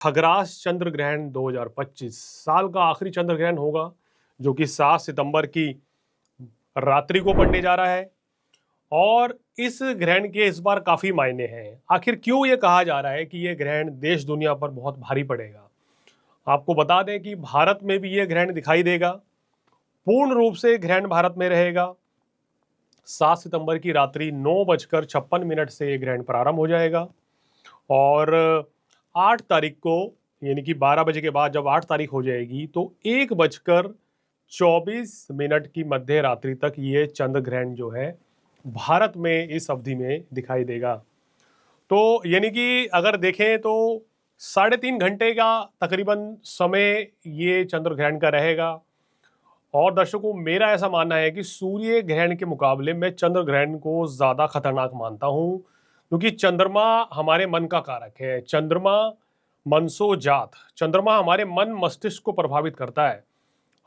खग्रास चंद्र ग्रहण 2025 साल का आखिरी चंद्र ग्रहण होगा, जो कि 7 सितंबर की रात्रि को पड़ने जा रहा है। और इस ग्रहण के इस बार काफी मायने हैं। आखिर क्यों ये कहा जा रहा है कि ये ग्रहण देश दुनिया पर बहुत भारी पड़ेगा। आपको बता दें कि भारत में भी ये ग्रहण दिखाई देगा। पूर्ण रूप से ग्रहण भारत में रहेगा। 7 सितंबर की रात्रि 9:56 से ये ग्रहण प्रारंभ हो जाएगा और 8 तारीख को, यानी कि 12 बजे के बाद जब 8 तारीख हो जाएगी तो 1:24 की मध्य रात्रि तक ये चंद्र ग्रहण जो है भारत में इस अवधि में दिखाई देगा। तो यानी कि अगर देखें तो 3.5 घंटे का तकरीबन समय ये चंद्र ग्रहण का रहेगा। और दर्शकों, मेरा ऐसा मानना है कि सूर्य ग्रहण के मुकाबले मैं चंद्र ग्रहण को ज़्यादा खतरनाक मानता हूं, क्योंकि चंद्रमा हमारे मन का कारक है। चंद्रमा मनसो जात, चंद्रमा हमारे मन मस्तिष्क को प्रभावित करता है।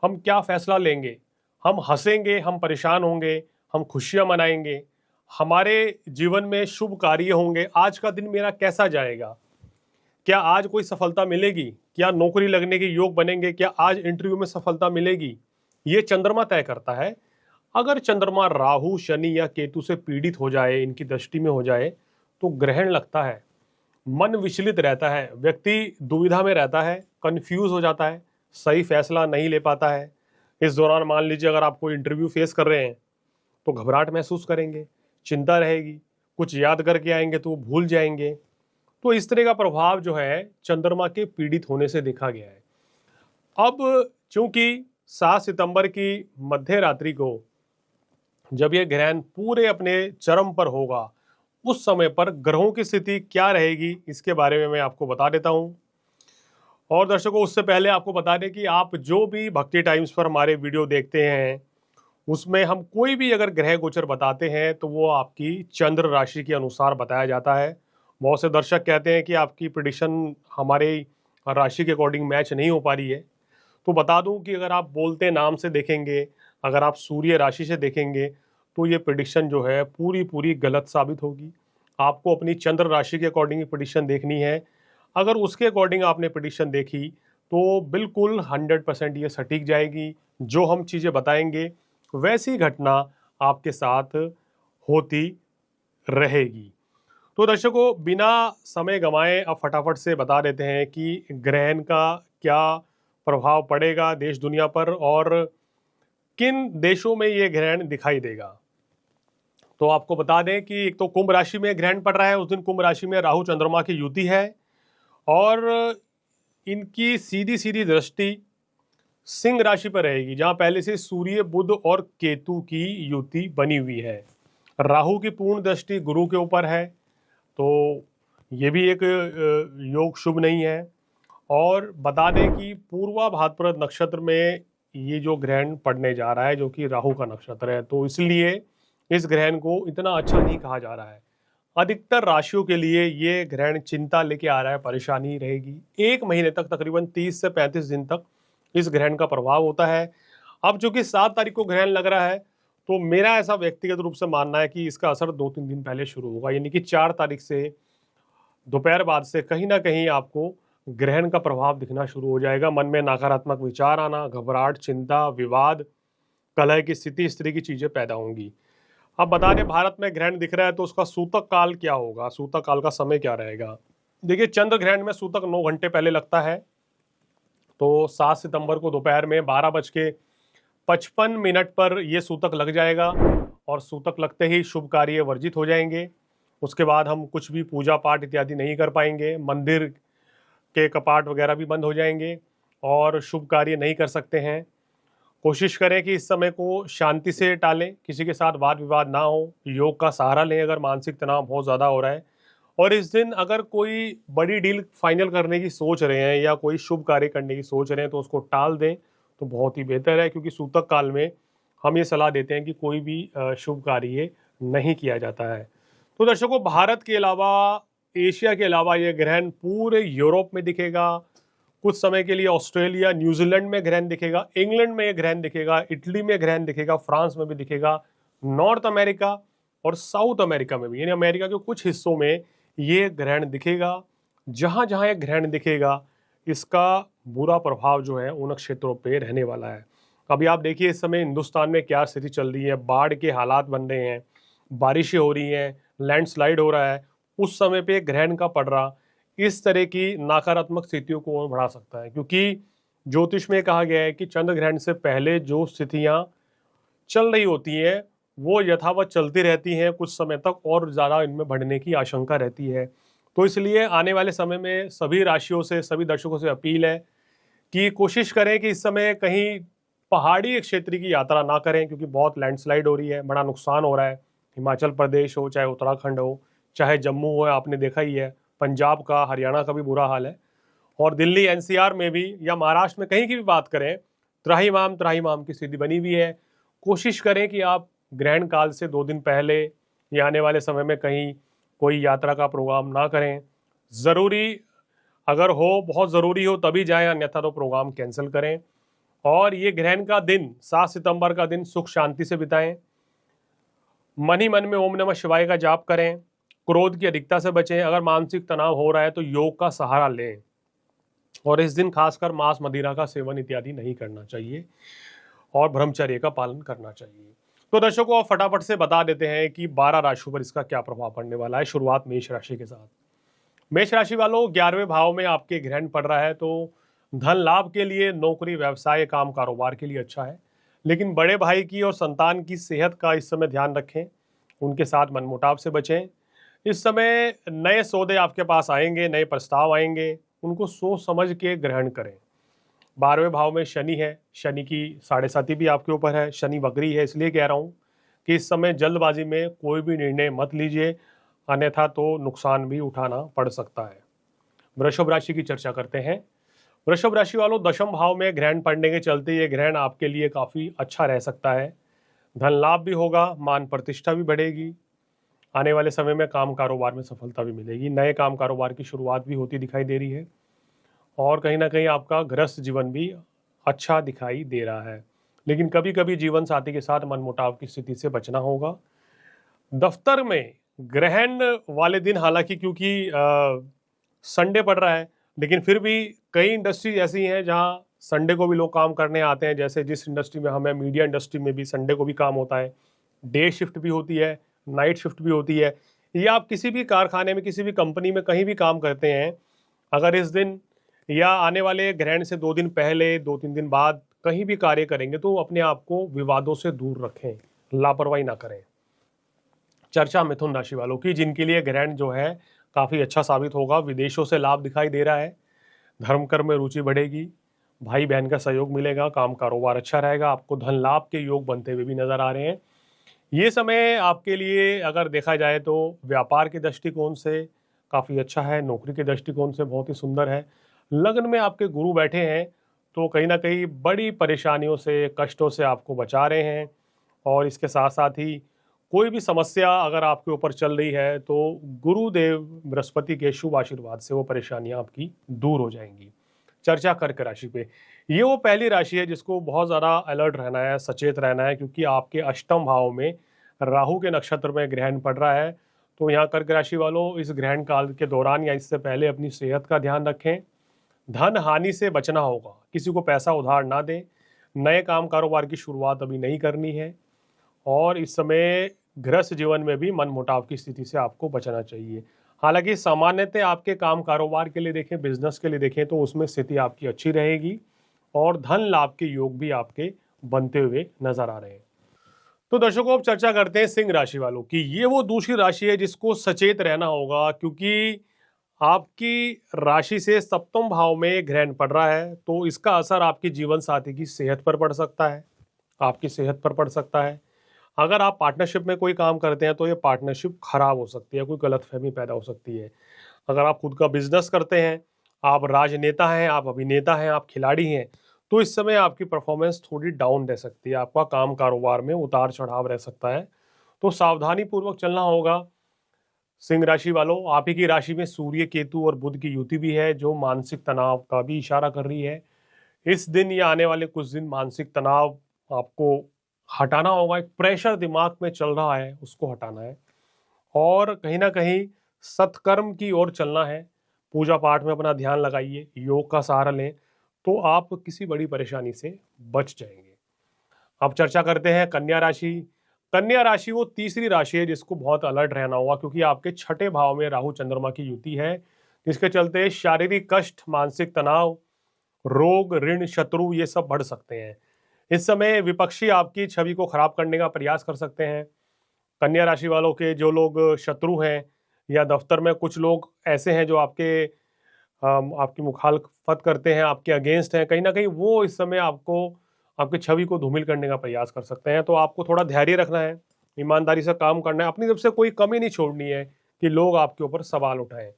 हम क्या फैसला लेंगे, हम हंसेंगे, हम परेशान होंगे, हम खुशियां मनाएंगे, हमारे जीवन में शुभ कार्य होंगे, आज का दिन मेरा कैसा जाएगा, क्या आज कोई सफलता मिलेगी, क्या नौकरी लगने के योग बनेंगे, क्या आज इंटरव्यू में सफलता मिलेगी, ये चंद्रमा तय करता है। अगर चंद्रमा राहु, शनि या केतु से पीड़ित हो जाए, इनकी दृष्टि में हो जाए, तो ग्रहण लगता है, मन विचलित रहता है, व्यक्ति दुविधा में रहता है, कंफ्यूज हो जाता है, सही फैसला नहीं ले पाता है। इस दौरान मान लीजिए अगर आप कोई इंटरव्यू फेस कर रहे हैं तो घबराहट महसूस करेंगे, चिंता रहेगी, कुछ याद करके आएंगे तो भूल जाएंगे। तो इस तरह का प्रभाव जो है चंद्रमा के पीड़ित होने से देखा गया है। अब चूंकि 7 सितंबर की मध्य रात्रि को जब यह ग्रहण पूरे अपने चरम पर होगा, उस समय पर ग्रहों की स्थिति क्या रहेगी, इसके बारे में मैं आपको बता देता हूं। और दर्शकों, उससे पहले आपको बता दें कि आप जो भी भक्ति टाइम्स पर हमारे वीडियो देखते हैं, उसमें हम कोई भी अगर ग्रह गोचर बताते हैं तो वो आपकी चंद्र राशि के अनुसार बताया जाता है। बहुत से दर्शक कहते हैं कि आपकी प्रेडिक्शन हमारे राशि के अकॉर्डिंग मैच नहीं हो पा रही है। तो बता दूं कि अगर आप बोलते नाम से देखेंगे, अगर आप सूर्य राशि से देखेंगे, तो ये प्रेडिक्शन जो है पूरी पूरी गलत साबित होगी। आपको अपनी चंद्र राशि के अकॉर्डिंग प्रेडिक्शन देखनी है। अगर उसके अकॉर्डिंग आपने प्रेडिक्शन देखी तो बिल्कुल 100% ये सटीक जाएगी। जो हम चीज़ें बताएंगे वैसी घटना आपके साथ होती रहेगी। तो दर्शकों, बिना समय गंवाए अब फटाफट से बता देते हैं कि ग्रहण का क्या प्रभाव पड़ेगा देश दुनिया पर और किन देशों में ये ग्रहण दिखाई देगा। तो आपको बता दें कि एक तो कुंभ राशि में ग्रहण पड़ रहा है, उस दिन कुंभ राशि में राहु चंद्रमा की युति है और इनकी सीधी सीधी दृष्टि सिंह राशि पर रहेगी, जहां पहले से सूर्य, बुध और केतु की युति बनी हुई है। राहु की पूर्ण दृष्टि गुरु के ऊपर है, तो ये भी एक योग शुभ नहीं है। और बता दें कि पूर्वा भाद्रपद नक्षत्र में ये जो ग्रहण पड़ने जा रहा है, जो कि राहु का नक्षत्र है, तो इसलिए इस ग्रहण को इतना अच्छा नहीं कहा जा रहा है। अधिकतर राशियों के लिए ये ग्रहण चिंता लेके आ रहा है, परेशानी रहेगी। 1 महीने तक, तकरीबन 30 से 35 दिन तक इस ग्रहण का प्रभाव होता है। अब चूंकि 7 तारीख को ग्रहण लग रहा है, तो मेरा ऐसा व्यक्तिगत रूप से मानना है कि इसका असर 2-3 दिन पहले शुरू होगा, यानी कि 4 तारीख से दोपहर बाद से कहीं ना कहीं आपको ग्रहण का प्रभाव दिखना शुरू हो जाएगा। मन में नकारात्मक विचार आना, घबराहट, चिंता, विवाद, कलह की स्थिति, इस तरह की चीजें पैदा होंगी। अब बता दें, भारत में ग्रहण दिख रहा है तो उसका सूतक काल क्या होगा, सूतक काल का समय क्या रहेगा। देखिए, चंद्र ग्रहण में सूतक 9 घंटे पहले लगता है, तो 7 सितंबर को दोपहर में 12:55 पर यह सूतक लग जाएगा और सूतक लगते ही शुभ कार्य वर्जित हो जाएंगे। उसके बाद हम कुछ भी पूजा पाठ इत्यादि नहीं कर पाएंगे, मंदिर के कपाट वगैरह भी बंद हो जाएंगे और शुभ कार्य नहीं कर सकते हैं। कोशिश करें कि इस समय को शांति से टालें, किसी के साथ वाद विवाद ना हो, योग का सहारा लें अगर मानसिक तनाव बहुत ज़्यादा हो रहा है। और इस दिन अगर कोई बड़ी डील फाइनल करने की सोच रहे हैं या कोई शुभ कार्य करने की सोच रहे हैं तो उसको टाल दें, तो बहुत ही बेहतर है, क्योंकि सूतक काल में हम ये सलाह देते हैं कि कोई भी शुभ कार्य नहीं किया जाता है। तो दर्शकों, भारत के अलावा, एशिया के अलावा ये ग्रहण पूरे यूरोप में दिखेगा, कुछ समय के लिए ऑस्ट्रेलिया, न्यूजीलैंड में ग्रहण दिखेगा, इंग्लैंड में ग्रहण दिखेगा, इटली में ग्रहण दिखेगा, फ्रांस में भी दिखेगा, नॉर्थ अमेरिका और साउथ अमेरिका में भी, यानी अमेरिका के कुछ हिस्सों में ये ग्रहण दिखेगा। जहां जहां ये ग्रहण दिखेगा इसका बुरा प्रभाव जो है उन क्षेत्रों पे रहने वाला है। अभी आप देखिए इस समय हिंदुस्तान में क्या स्थिति चल रही है, बाढ़ के हालात बन रहे हैं, बारिशें हो रही हैं, लैंडस्लाइड हो रहा है। उस समय पे ग्रहण का पड़ रहा इस तरह की नकारात्मक स्थितियों को और बढ़ा सकता है, क्योंकि ज्योतिष में कहा गया है कि चंद्र ग्रहण से पहले जो स्थितियां चल रही होती हैं वो यथावत चलती रहती हैं कुछ समय तक, और ज़्यादा इनमें बढ़ने की आशंका रहती है। तो इसलिए आने वाले समय में सभी राशियों से, सभी दर्शकों से अपील है कि कोशिश करें कि इस समय कहीं पहाड़ी क्षेत्र की यात्रा ना करें, क्योंकि बहुत लैंडस्लाइड हो रही है, बड़ा नुकसान हो रहा है। हिमाचल प्रदेश हो, चाहे उत्तराखंड हो, चाहे जम्मू हो, आपने देखा ही है, पंजाब का, हरियाणा का भी बुरा हाल है। और दिल्ली एनसीआर में भी या महाराष्ट्र में कहीं की भी बात करें, त्राहिमाम त्राहिमाम की स्थिति बनी हुई है। कोशिश करें कि आप ग्रहण काल से 2 दिन पहले या आने वाले समय में कहीं कोई यात्रा का प्रोग्राम ना करें। ज़रूरी अगर हो, बहुत ज़रूरी हो तभी जाएं, अन्यथा तो प्रोग्राम कैंसिल करें। और ये ग्रहण का दिन 7 सितंबर का दिन सुख शांति से बिताएं। मन ही मन में ओम नमः शिवाय का जाप करें। क्रोध की अधिकता से बचें। अगर मानसिक तनाव हो रहा है तो योग का सहारा लें। और इस दिन खासकर मांस मदिरा का सेवन इत्यादि नहीं करना चाहिए और ब्रह्मचर्य का पालन करना चाहिए। तो दर्शकों आप फटाफट से बता देते हैं कि 12 राशियों पर इसका क्या प्रभाव पड़ने वाला है। शुरुआत मेष राशि के साथ। मेष राशि वालों, 11वें भाव में आपके ग्रहण पड़ रहा है, तो धन लाभ के लिए, नौकरी व्यवसाय काम कारोबार के लिए अच्छा है। लेकिन बड़े भाई की और संतान की सेहत का इस समय ध्यान रखें, उनके साथ मनमुटाव से बचें। इस समय नए सौदे आपके पास आएंगे, नए प्रस्ताव आएंगे, उनको सोच समझ के ग्रहण करें। 12वें भाव में शनि है, शनि की 7.5 भी आपके ऊपर है, शनि वक्री है, इसलिए कह रहा हूँ कि इस समय जल्दबाजी में कोई भी निर्णय मत लीजिए, अन्यथा तो नुकसान भी उठाना पड़ सकता है। वृषभ राशि की चर्चा करते हैं। वृषभ राशि वालों, 10वें भाव में ग्रहण पड़ने के चलते ये ग्रहण आपके लिए काफ़ी अच्छा रह सकता है। धन लाभ भी होगा, मान प्रतिष्ठा भी बढ़ेगी। आने वाले समय में काम कारोबार में सफलता भी मिलेगी। नए काम कारोबार की शुरुआत भी होती दिखाई दे रही है। और कहीं ना कहीं आपका गृहस्थ जीवन भी अच्छा दिखाई दे रहा है। लेकिन कभी कभी जीवन साथी के साथ मनमुटाव की स्थिति से बचना होगा। दफ्तर में ग्रहण वाले दिन, हालांकि क्योंकि संडे पड़ रहा है, लेकिन फिर भी कई इंडस्ट्रीज ऐसी हैं जहां संडे को भी लोग काम करने आते हैं। जैसे जिस इंडस्ट्री में हमें, मीडिया इंडस्ट्री में भी संडे को भी काम होता है। डे शिफ्ट भी होती है, नाइट शिफ्ट भी होती है। या आप किसी भी कारखाने में, किसी भी कंपनी में कहीं भी काम करते हैं, अगर इस दिन या आने वाले ग्रहण से 2 दिन पहले, 2-3 दिन बाद कहीं भी कार्य करेंगे तो अपने आप को विवादों से दूर रखें, लापरवाही ना करें। चर्चा मिथुन राशि वालों की, जिनके लिए ग्रहण जो है काफ़ी अच्छा साबित होगा। विदेशों से लाभ दिखाई दे रहा है, धर्म कर्म में रुचि बढ़ेगी, भाई बहन का सहयोग मिलेगा, काम कारोबार अच्छा रहेगा, आपको धन लाभ के योग बनते हुए भी नजर आ रहे हैं। ये समय आपके लिए अगर देखा जाए तो व्यापार के दृष्टिकोण से काफ़ी अच्छा है, नौकरी के दृष्टिकोण से बहुत ही सुंदर है। लग्न में आपके गुरु बैठे हैं, तो कहीं ना कहीं बड़ी परेशानियों से, कष्टों से आपको बचा रहे हैं। और इसके साथ साथ ही कोई भी समस्या अगर आपके ऊपर चल रही है तो गुरुदेव बृहस्पति के शुभ आशीर्वाद से वो परेशानियां आपकी दूर हो जाएंगी। चर्चा कर्क राशि पे, ये वो पहली राशि है जिसको बहुत ज़्यादा अलर्ट रहना है, सचेत रहना है, क्योंकि आपके अष्टम भाव में राहु के नक्षत्र में ग्रहण पड़ रहा है। तो यहाँ कर्क राशि वालों, इस ग्रहण काल के दौरान या इससे पहले अपनी सेहत का ध्यान रखें। धन हानि से बचना होगा, किसी को पैसा उधार ना दें। नए काम कारोबार की शुरुआत अभी नहीं करनी है। और इस समय गृहस्थ जीवन में भी मनमुटाव की स्थिति से आपको बचना चाहिए। हालांकि सामान्यतः आपके काम कारोबार के लिए देखें, बिजनेस के लिए देखें, तो उसमें स्थिति आपकी अच्छी रहेगी और धन लाभ के योग भी आपके बनते हुए नजर आ रहे हैं। तो दर्शकों अब चर्चा करते हैं सिंह राशि वालों की। ये वो दूसरी राशि है जिसको सचेत रहना होगा, क्योंकि आपकी राशि से सप्तम भाव में ग्रहण पड़ रहा है, तो इसका असर आपके जीवन साथी की सेहत पर पड़ सकता है, आपकी सेहत पर पड़ सकता है। अगर आप पार्टनरशिप में कोई काम करते हैं तो ये पार्टनरशिप खराब हो सकती है, कोई गलतफहमी पैदा हो सकती है। अगर आप खुद का बिजनेस करते हैं, आप राजनेता हैं, आप अभिनेता हैं, आप खिलाड़ी हैं, तो इस समय आपकी परफॉर्मेंस थोड़ी डाउन रह सकती है, आपका काम कारोबार में उतार चढ़ाव रह सकता है। तो सावधानी पूर्वक चलना होगा। सिंह राशि वालों, आप ही की राशि में सूर्य, केतु और बुध की युति भी है, जो मानसिक तनाव का भी इशारा कर रही है। इस दिन या आने वाले कुछ दिन मानसिक तनाव आपको हटाना होगा। एक प्रेशर दिमाग में चल रहा है, उसको हटाना है और कहीं ना कहीं सत्कर्म की ओर चलना है। पूजा पाठ में अपना ध्यान लगाइए, योग का सहारा लें, तो आप किसी बड़ी परेशानी से बच जाएंगे। अब चर्चा करते हैं कन्या राशि। कन्या राशि वो तीसरी राशि है जिसको बहुत अलर्ट रहना होगा, क्योंकि आपके छठे भाव में राहु चंद्रमा की युति है, जिसके चलते शारीरिक कष्ट, मानसिक तनाव, रोग, ऋण, शत्रु ये सब बढ़ सकते हैं। इस समय विपक्षी आपकी छवि को खराब करने का प्रयास कर सकते हैं। कन्या राशि वालों के जो लोग शत्रु हैं, या दफ्तर में कुछ लोग ऐसे हैं जो आपकी मुखालफत करते हैं, आपके अगेंस्ट हैं, कहीं ना कहीं वो इस समय आपकी छवि को धूमिल करने का प्रयास कर सकते हैं। तो आपको थोड़ा धैर्य रखना है, ईमानदारी से काम करना है, अपनी तरफ से कोई कमी नहीं छोड़नी है कि लोग आपके ऊपर सवाल उठाएं।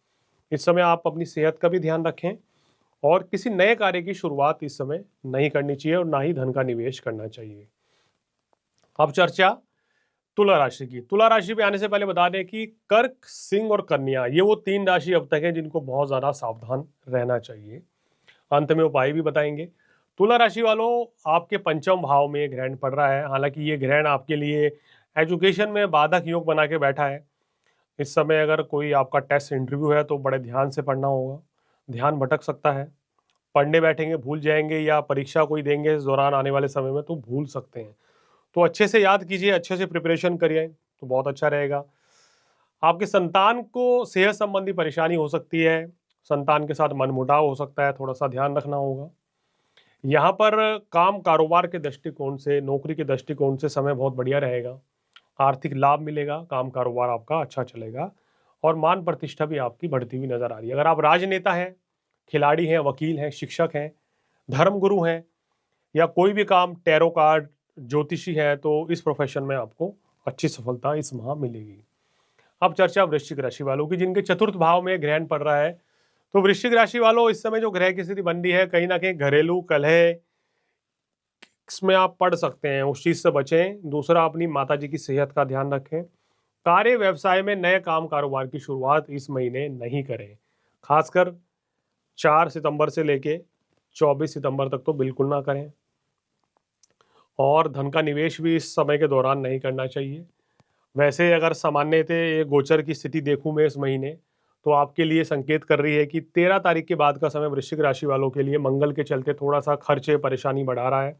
इस समय आप अपनी सेहत का भी ध्यान रखें, और किसी नए कार्य की शुरुआत इस समय नहीं करनी चाहिए, और ना ही धन का निवेश करना चाहिए। अब चर्चा तुला राशि की। तुला राशि पे आने से पहले बता दें कि कर्क, सिंह और कन्या ये वो तीन राशि अब तक है जिनको बहुत ज्यादा सावधान रहना चाहिए। अंत में उपाय भी बताएंगे। तुला राशि वालों, आपके पंचम भाव में ग्रहण पड़ रहा है। हालांकि ये ग्रहण आपके लिए एजुकेशन में बाधक योग बना के बैठा है। इस समय अगर कोई आपका टेस्ट इंटरव्यू है तो बड़े ध्यान से पढ़ना होगा, ध्यान भटक सकता है। पढ़ने बैठेंगे भूल जाएंगे, या परीक्षा कोई देंगे इस दौरान आने वाले समय में तो भूल सकते हैं। तो अच्छे से याद कीजिए, अच्छे से प्रिपरेशन करिए तो बहुत अच्छा रहेगा। आपके संतान को सेहत संबंधी परेशानी हो सकती है, संतान के साथ मनमुटाव हो सकता है, थोड़ा सा ध्यान रखना होगा। यहाँ पर काम कारोबार के दृष्टिकोण से, नौकरी के दृष्टिकोण से समय बहुत बढ़िया रहेगा। आर्थिक लाभ मिलेगा, काम कारोबार आपका अच्छा चलेगा, और मान प्रतिष्ठा भी आपकी बढ़ती हुई नजर आ रही है। अगर आप राजनेता हैं, खिलाड़ी हैं, वकील हैं, शिक्षक हैं, धर्मगुरु हैं, या कोई भी काम टैरो कार्ड, ज्योतिषी है, तो इस प्रोफेशन में आपको अच्छी सफलता इस माह मिलेगी। अब चर्चा वृश्चिक राशि वालों की, जिनके चतुर्थ भाव में ग्रहण पड़ रहा है। तो वृश्चिक राशि वालों, इस समय जो ग्रह की स्थिति बन रही है, कहीं ना कहीं घरेलू कलह इसमें आप पढ़ सकते हैं, उस चीज से बचें। दूसरा, अपनी माता जी की सेहत का ध्यान रखें। कार्य व्यवसाय में नए काम कारोबार की शुरुआत इस महीने नहीं करें, खासकर 4 सितंबर से लेके 24 सितंबर तक तो बिल्कुल ना करें। और धन का निवेश भी इस समय के दौरान नहीं करना चाहिए। वैसे अगर सामान्यतः ये गोचर की स्थिति देखूं मैं इस महीने, तो आपके लिए संकेत कर रही है कि 13 तारीख के बाद का समय वृश्चिक राशि वालों के लिए मंगल के चलते थोड़ा सा खर्चे परेशानी बढ़ा रहा है,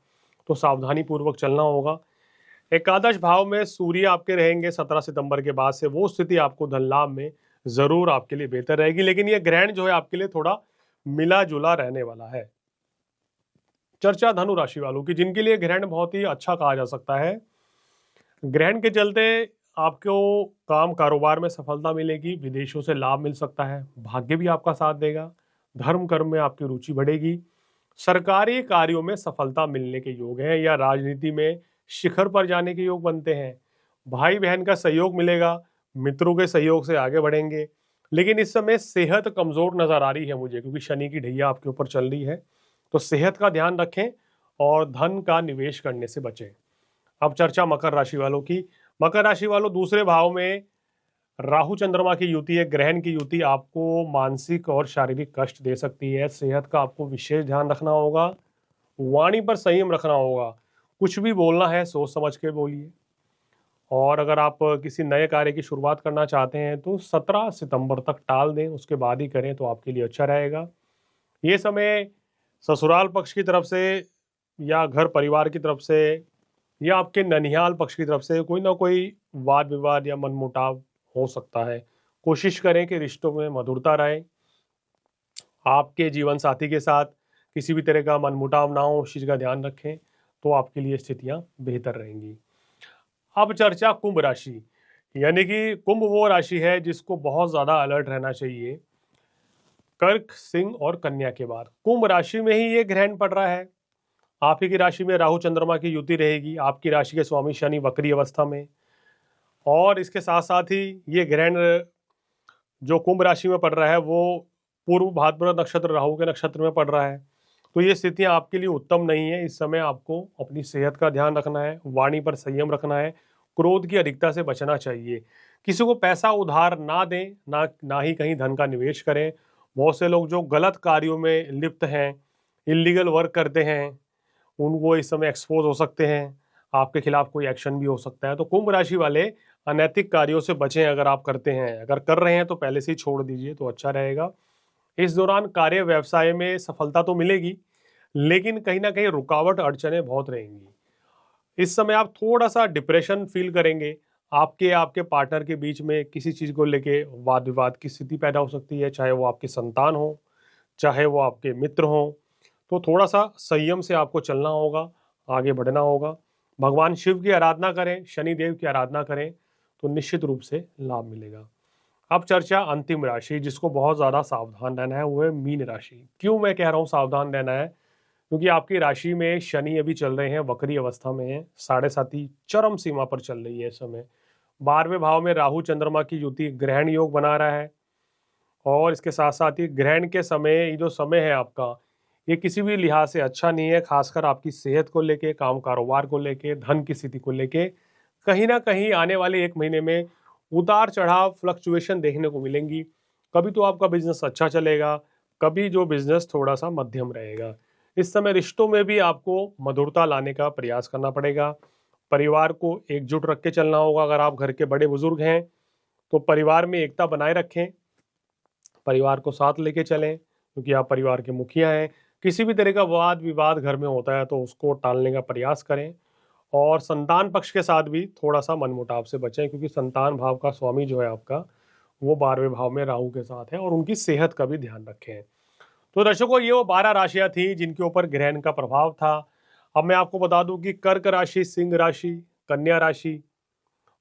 तो सावधानी पूर्वक चलना होगा। एकादश भाव में सूर्य आपके रहेंगे 17 सितंबर के बाद से, वो स्थिति आपको धन लाभ में जरूर आपके लिए बेहतर रहेगी। लेकिन ये ग्रहण जो है आपके लिए थोड़ा मिला जुला रहने वाला है। चर्चा धनु राशि वालों की, जिनके लिए ग्रहण बहुत ही अच्छा कहा जा सकता है। ग्रहण के चलते आपको काम कारोबार में सफलता मिलेगी, विदेशों से लाभ मिल सकता है, भाग्य भी आपका साथ देगा, धर्म कर्म में आपकी रुचि बढ़ेगी, सरकारी कार्यों में सफलता मिलने के योग हैं, या राजनीति में शिखर पर जाने के योग बनते हैं। भाई बहन का सहयोग मिलेगा, मित्रों के सहयोग से आगे बढ़ेंगे। लेकिन इस समय सेहत कमजोर नजर आ रही है मुझे, क्योंकि शनि की ढैया आपके ऊपर चल रही है, तो सेहत का ध्यान रखें और धन का निवेश करने से बचें। अब चर्चा मकर राशि वालों की। मकर राशि वालों, दूसरे भाव में राहु चंद्रमा की युति है, ग्रहण की युति आपको मानसिक और शारीरिक कष्ट दे सकती है। सेहत का आपको विशेष ध्यान रखना होगा, वाणी पर संयम रखना होगा, कुछ भी बोलना है सोच समझ के बोलिए। और अगर आप किसी नए कार्य की शुरुआत करना चाहते हैं तो 17 सितंबर तक टाल दें, उसके बाद ही करें तो आपके लिए अच्छा रहेगा। ये समय ससुराल पक्ष की तरफ से, या घर परिवार की तरफ से, या आपके ननिहाल पक्ष की तरफ से कोई ना कोई वाद विवाद या मनमुटाव हो सकता है। कोशिश करें कि रिश्तों में मधुरता रहे, आपके जीवन साथी के साथ किसी भी तरह का मनमुटाव ना हो, उस चीज़ का ध्यान रखें, तो आपके लिए स्थितियां बेहतर रहेंगी। अब चर्चा कुंभ राशि, यानी कि कुंभ वो राशि है जिसको बहुत ज़्यादा अलर्ट रहना चाहिए। कर्क, सिंह और कन्या के बाद कुंभ राशि में ही ये ग्रहण पड़ रहा है। आप ही की राशि में राहु चंद्रमा की युति रहेगी, आपकी राशि के स्वामी शनि वक्री अवस्था में, और इसके साथ साथ ही ये ग्रहण जो कुंभ राशि में पड़ रहा है वो पूर्व भाद्रपद नक्षत्र राहु के नक्षत्र में पड़ रहा है। तो ये स्थितियां आपके लिए उत्तम नहीं है। इस समय आपको अपनी सेहत का ध्यान रखना है, वाणी पर संयम रखना है, क्रोध की अधिकता से बचना चाहिए। किसी को पैसा उधार ना दें, ना ही कहीं धन का निवेश करें। बहुत से लोग जो गलत कार्यों में लिप्त हैं, इलीगल वर्क करते हैं, उनको इस समय एक्सपोज हो सकते हैं, आपके खिलाफ कोई एक्शन भी हो सकता है। तो कुंभ राशि वाले अनैतिक कार्यों से बचें। अगर आप करते हैं, अगर कर रहे हैं तो पहले से ही छोड़ दीजिए तो अच्छा रहेगा। इस दौरान कार्य व्यवसाय में सफलता तो मिलेगी, लेकिन कहीं ना कहीं रुकावट अड़चनें बहुत रहेंगी। इस समय आप थोड़ा सा डिप्रेशन फील करेंगे। आपके पार्टनर के बीच में किसी चीज़ को लेके वाद विवाद की स्थिति पैदा हो सकती है, चाहे वो आपकी संतान हो, चाहे वो आपके मित्र हों। तो थोड़ा सा संयम से आपको चलना होगा, आगे बढ़ना होगा। भगवान शिव की आराधना करें, शनि देव की आराधना करें, तो निश्चित रूप से लाभ मिलेगा। अब चर्चा अंतिम राशि, जिसको बहुत ज़्यादा सावधान रहना है, वो है मीन राशि। क्यों मैं कह रहा हूँ सावधान रहना है? क्योंकि आपकी राशि में शनि अभी चल रहे हैं, वक्री अवस्था में है, 7.5 चरम सीमा पर चल रही है इस समय। 12वें भाव में राहु चंद्रमा की युति ग्रहण योग बना रहा है, और इसके साथ साथ ही ग्रहण के समय, ये जो समय है आपका, ये किसी भी लिहाज से अच्छा नहीं है, खासकर आपकी सेहत को लेके, काम कारोबार को लेके, धन की स्थिति को लेके। कहीं ना कहीं आने वाले 1 महीने में उतार चढ़ाव, फ्लक्चुएशन देखने को मिलेंगी। कभी तो आपका बिजनेस अच्छा चलेगा, कभी जो बिजनेस थोड़ा सा मध्यम रहेगा। इस समय रिश्तों में भी आपको मधुरता लाने का प्रयास करना पड़ेगा। परिवार को एकजुट रख के चलना होगा। अगर आप घर के बड़े बुजुर्ग हैं तो परिवार में एकता बनाए रखें, परिवार को साथ लेके चलें, क्योंकि आप परिवार के मुखिया हैं। किसी भी तरह का वाद विवाद घर में होता है तो उसको टालने का प्रयास करें, और संतान पक्ष के साथ भी थोड़ा सा मनमुटाव से बचें, क्योंकि संतान भाव का स्वामी जो है आपका, वो 12वें भाव में राहु के साथ है, और उनकी सेहत का भी ध्यान रखें। तो दर्शकों, ये वो 12 राशियां थी जिनके ऊपर ग्रहण का प्रभाव था। अब मैं आपको बता दूं कि कर्क राशि, सिंह राशि, कन्या राशि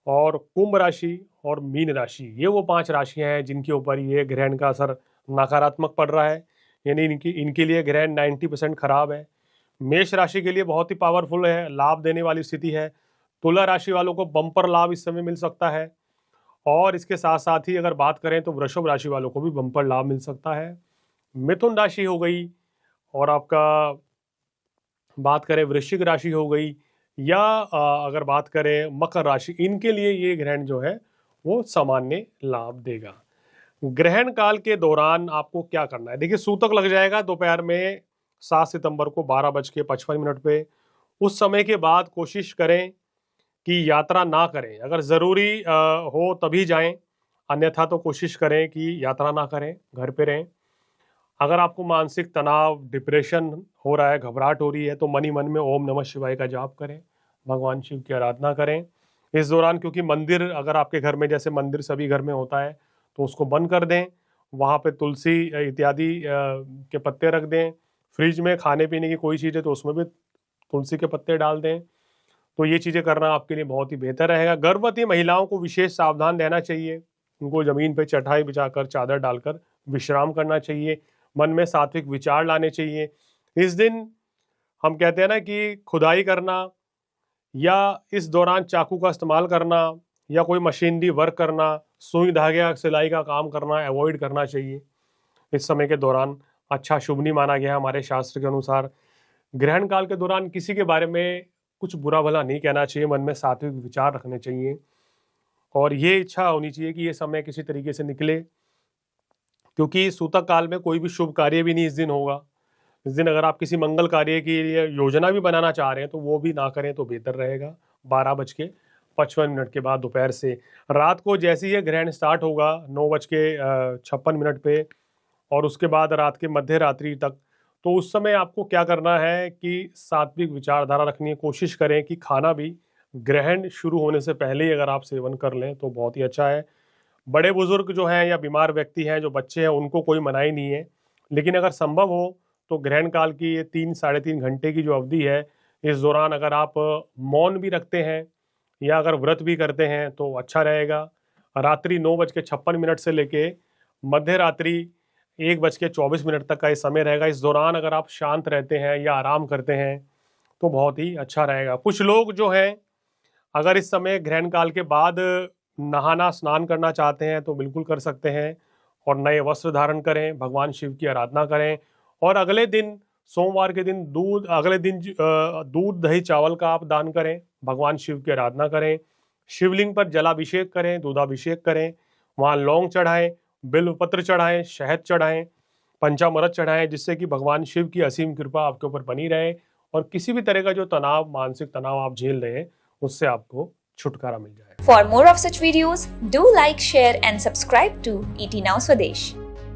और कुंभ राशि और मीन राशि, ये वो 5 राशियां हैं जिनके ऊपर ये ग्रहण का असर नकारात्मक पड़ रहा है, यानी इनके लिए ग्रहण 90% खराब है। मेष राशि के लिए बहुत ही पावरफुल है, लाभ देने वाली स्थिति है। तुला राशि वालों को बम्पर लाभ इस समय मिल सकता है, और इसके साथ साथ ही अगर बात करें तो वृषभ राशि वालों को भी बम्पर लाभ मिल सकता है। मिथुन राशि हो गई, और आपका बात करें वृश्चिक राशि हो गई, या अगर बात करें मकर राशि, इनके लिए ये ग्रहण जो है वो सामान्य लाभ देगा। ग्रहण काल के दौरान आपको क्या करना है? देखिए, सूतक लग जाएगा दोपहर में 7 सितंबर को 12:55 पे। उस समय के बाद कोशिश करें कि यात्रा ना करें। अगर ज़रूरी हो तभी जाएं, अन्यथा तो कोशिश करें कि यात्रा ना करें, घर पे रहें। अगर आपको मानसिक तनाव, डिप्रेशन हो रहा है, घबराहट हो रही है, तो मन ही मन में ओम नमः शिवाय का जाप करें, भगवान शिव की आराधना करें इस दौरान। क्योंकि मंदिर, अगर आपके घर में, जैसे मंदिर सभी घर में होता है, तो उसको बंद कर दें। वहाँ पे तुलसी इत्यादि के पत्ते रख दें। फ्रिज में खाने पीने की कोई चीज़ है तो उसमें भी तुलसी के पत्ते डाल दें। तो ये चीज़ें करना आपके लिए बहुत ही बेहतर रहेगा। गर्भवती महिलाओं को विशेष सावधान रहना चाहिए। उनको ज़मीन पर चटाई बिछाकर, चादर डालकर विश्राम करना चाहिए। मन में सात्विक विचार लाने चाहिए। इस दिन हम कहते हैं ना कि खुदाई करना, या इस दौरान चाकू का इस्तेमाल करना, या कोई मशीनरी वर्क करना, सुई धागे या सिलाई का काम करना अवॉइड करना चाहिए। इस समय के दौरान अच्छा शुभ नहीं माना गया हमारे शास्त्र के अनुसार। ग्रहण काल के दौरान किसी के बारे में कुछ बुरा भला नहीं कहना चाहिए, मन में सात्विक विचार रखने चाहिए, और ये इच्छा होनी चाहिए कि ये समय किसी तरीके से निकले, क्योंकि सूतक काल में कोई भी शुभ कार्य भी नहीं इस दिन होगा। इस दिन अगर आप किसी मंगल कार्य की लिए योजना भी बनाना चाह रहे हैं तो वो भी ना करें तो बेहतर रहेगा। 12:55 के बाद दोपहर से। रात को जैसे ही ग्रहण स्टार्ट होगा 9:56 पे, और उसके बाद रात के मध्य रात्रि तक, तो उस समय आपको क्या करना है कि सात्विक विचारधारा रखनी है। कोशिश करें कि खाना भी ग्रहण शुरू होने से पहले ही अगर आप सेवन कर लें तो बहुत ही अच्छा है। बड़े बुजुर्ग जो हैं या बीमार व्यक्ति हैं, जो बच्चे हैं, उनको कोई मनाही नहीं है, लेकिन अगर संभव हो तो ग्रहण काल की ये 3-3.5 घंटे की जो अवधि है, इस दौरान अगर आप मौन भी रखते हैं या अगर व्रत भी करते हैं तो अच्छा रहेगा। रात्रि 9:56 से लेके मध्य रात्रि 1:24 तक का ये समय रहेगा। इस दौरान अगर आप शांत रहते हैं या आराम करते हैं तो बहुत ही अच्छा रहेगा। कुछ लोग जो हैं, अगर इस समय ग्रहण काल के बाद नहाना, स्नान करना चाहते हैं तो बिल्कुल कर सकते हैं, और नए वस्त्र धारण करें, भगवान शिव की आराधना करें, और अगले दिन, सोमवार के दिन दूध दही चावल का आप दान करें, भगवान शिव की आराधना करें, शिवलिंग पर जलाभिषेक करें, दूधाभिषेक करें, वहाँ लौंग चढ़ाएं, बिल्वपत्र चढ़ाएं, शहद चढ़ाएं, पंचामृत चढ़ाएं, जिससे कि भगवान शिव की असीम कृपा आपके ऊपर बनी रहे, और किसी भी तरह का जो तनाव, मानसिक तनाव आप झेल रहे हैं, उससे आपको छुटकारा मिल जाए। For more of such videos, do like, share and subscribe to ET Now Swadesh.